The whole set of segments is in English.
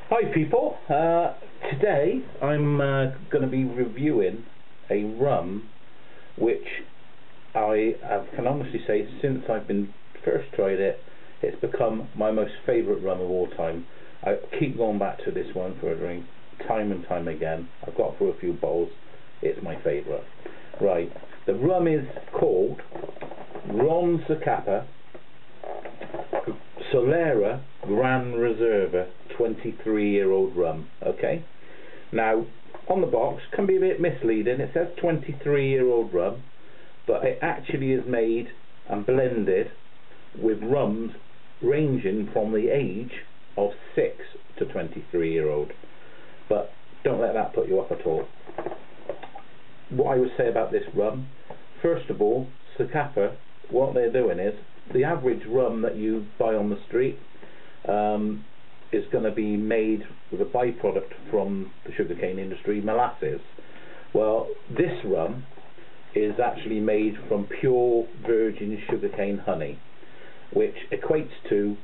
Hi people, today I'm going to be reviewing a rum which I can honestly say since I've been first tried it, it's become my most favourite rum of all time. I keep going back to this one for a drink time and time again. I've got through a few bowls, it's my favourite. Right, the rum is called Zacapa Gran Reserva 23-year-old rum. Okay, now on the box can be a bit misleading. It says 23-year-old rum, but it actually is made and blended with rums ranging from the age of 6 to 23-year-old. But don't let that put you off at all. What I would say about this rum, first of all, Zacapa, what they're doing is, the average rum that you buy on the street is going to be made with a byproduct from the sugarcane industry, molasses. Well, this rum is actually made from pure virgin sugarcane honey, which equates to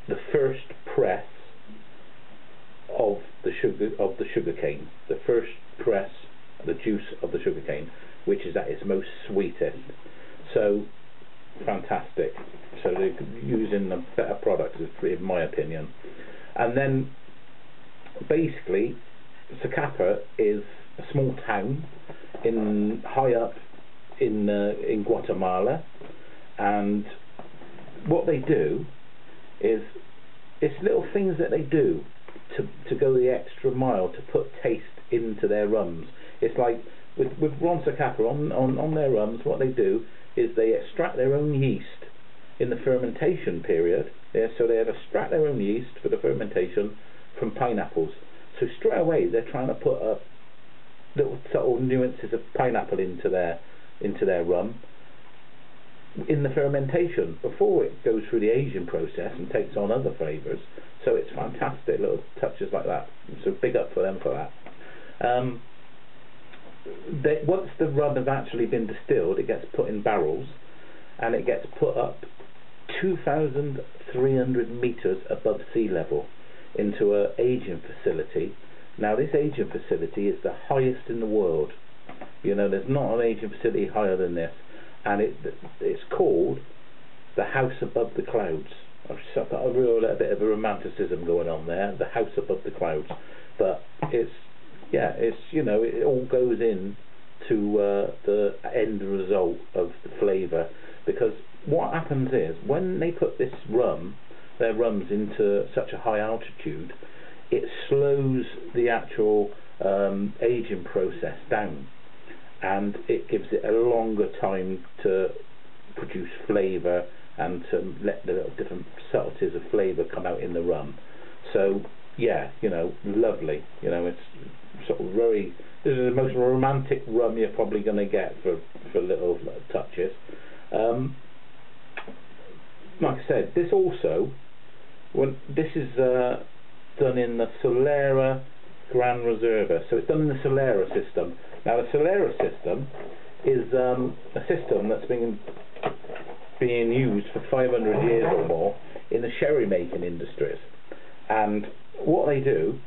the first press of the sugarcane, the first press, the juice of the sugarcane, which is at its most sweetest. So fantastic. So they're using a better product, in my opinion. And then basically Zacapa is a small town high up in Guatemala, and what they do is, it's little things that they do to go the extra mile to put taste into their rums. It's like with Zacapa on their rums, what they do is they extract their own yeast in the fermentation period. So they extract their own yeast for the fermentation from pineapples. So straight away they're trying to put up little subtle nuances of pineapple into their rum in the fermentation before it goes through the aging process and takes on other flavours. So it's fantastic, little touches like that. So big up for them for that. Once the rum has actually been distilled, it gets put in barrels and it gets put up 2,300 metres above sea level into an aging facility. Now this aging facility is the highest in the world. You know, there's not an aging facility higher than this, and it's called the House Above the Clouds. I've got a real bit of a romanticism going on there, the House Above the Clouds, but it's you know, it all goes in to the end result of the flavour, because what happens is when they put their rums into such a high altitude, it slows the actual aging process down, and it gives it a longer time to produce flavour and to let the different subtleties of flavour come out in the rum. So yeah, you know, lovely. You know, it's sort of very. This is the most romantic rum you're probably going to get for little touches. Like I said, this also, this is done in the Gran Reserva. So it's done in the Solera system. Now the Solera system is a system that's been used for 500 years or more in the sherry making industries. And what they do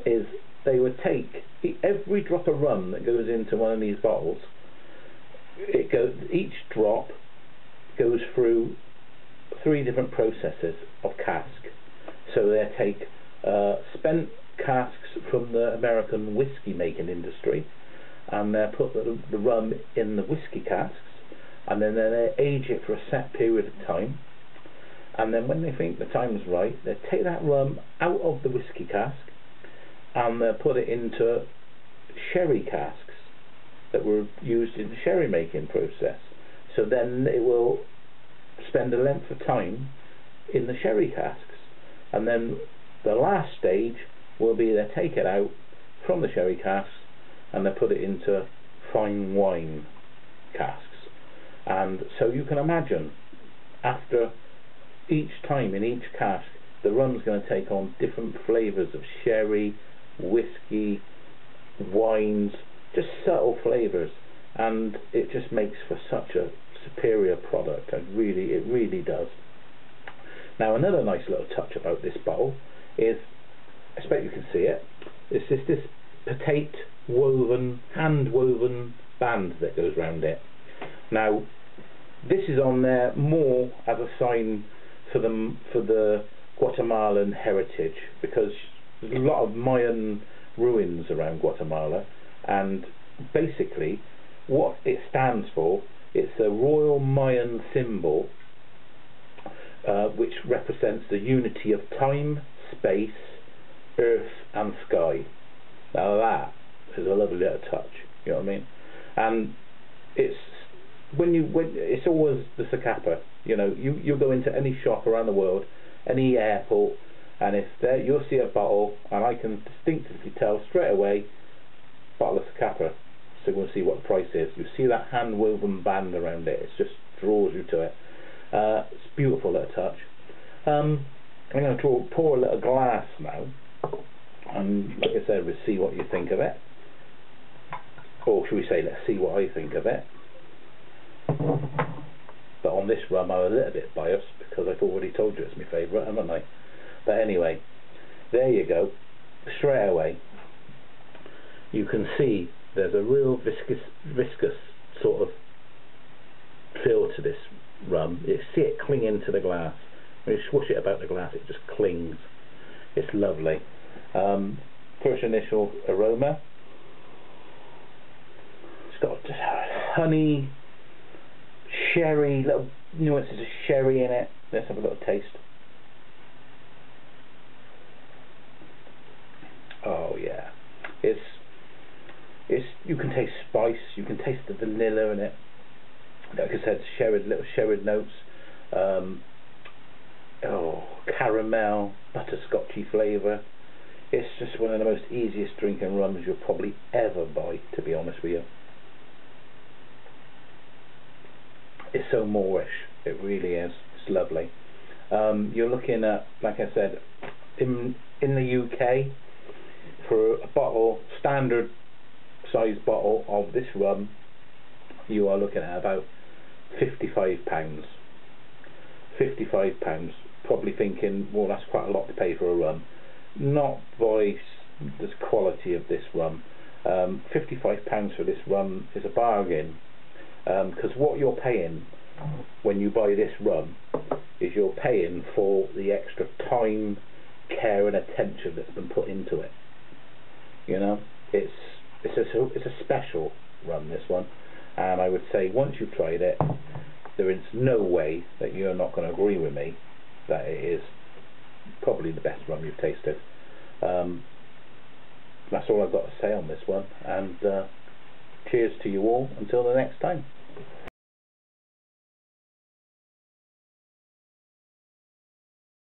is they would take every drop of rum that goes into one of these bottles. Each drop goes through 3 different processes of cask. So they take spent casks from the American whiskey making industry, and they put the rum in the whiskey casks, and then they age it for a set period of time. And then when they think the time's right, they take that rum out of the whiskey cask and they put it into sherry casks that were used in the sherry making process. So then it will spend a length of time in the sherry casks, and then the last stage will be they take it out from the sherry casks and they put it into fine wine casks. And so you can imagine, after each time in each cask, the rum's going to take on different flavours of sherry, whiskey, wines, just subtle flavours, and it just makes for such a superior product. It really does. Now another nice little touch about this bottle is I expect you can see it. It's just this potato woven, hand woven band that goes round it. Now this is on there more as a sign for the Guatemalan heritage, because there's a lot of Mayan ruins around Guatemala, and basically what it stands for, it's a royal Mayan symbol which represents the unity of time, space, earth and sky. Now that is a lovely little touch, you know what I mean? And it's it's always the Zacapa. You know, you go into any shop around the world, any airport, and if there you'll see a bottle, and I can distinctively tell straight away, bottle of Zacapa. So we'll see what the price is. You see that hand woven band around it. It just draws you to it. It's a beautiful little touch. I'm going to pour a little glass now, and like I said, we'll see what you think of it. Or should we say, let's see what I think of it. But on this rum I'm a little bit biased because I've already told you it's my favourite, haven't I? But anyway, there you go. Straight away you can see there's a real viscous sort of feel to this rum. You see it clinging to the glass. When you swoosh it about the glass, it just clings. It's lovely. First initial aroma, it's got honey, sherry, little nuances of sherry in it. Let's have a little taste. Oh yeah, it's you can taste spice, you can taste the vanilla in it. Like I said, little sherry notes. Caramel, butterscotchy flavour. It's just one of the most easiest drinking rums you'll probably ever buy, to be honest with you. It's so Moorish, it really is. It's lovely. You're looking at, like I said, in the UK, for a bottle, standard size bottle of this rum, you are looking at about £55. £55. Probably thinking, well, that's quite a lot to pay for a rum. Not by the quality of this rum. £55 for this rum is a bargain, because what you're paying when you buy this rum is you're paying for the extra time, care and attention that's been put into it. You know, it's a special rum, this one, and I would say once you've tried it, there is no way that you're not going to agree with me that it is probably the best rum you've tasted. That's all I've got to say on this one, and cheers to you all until the next time.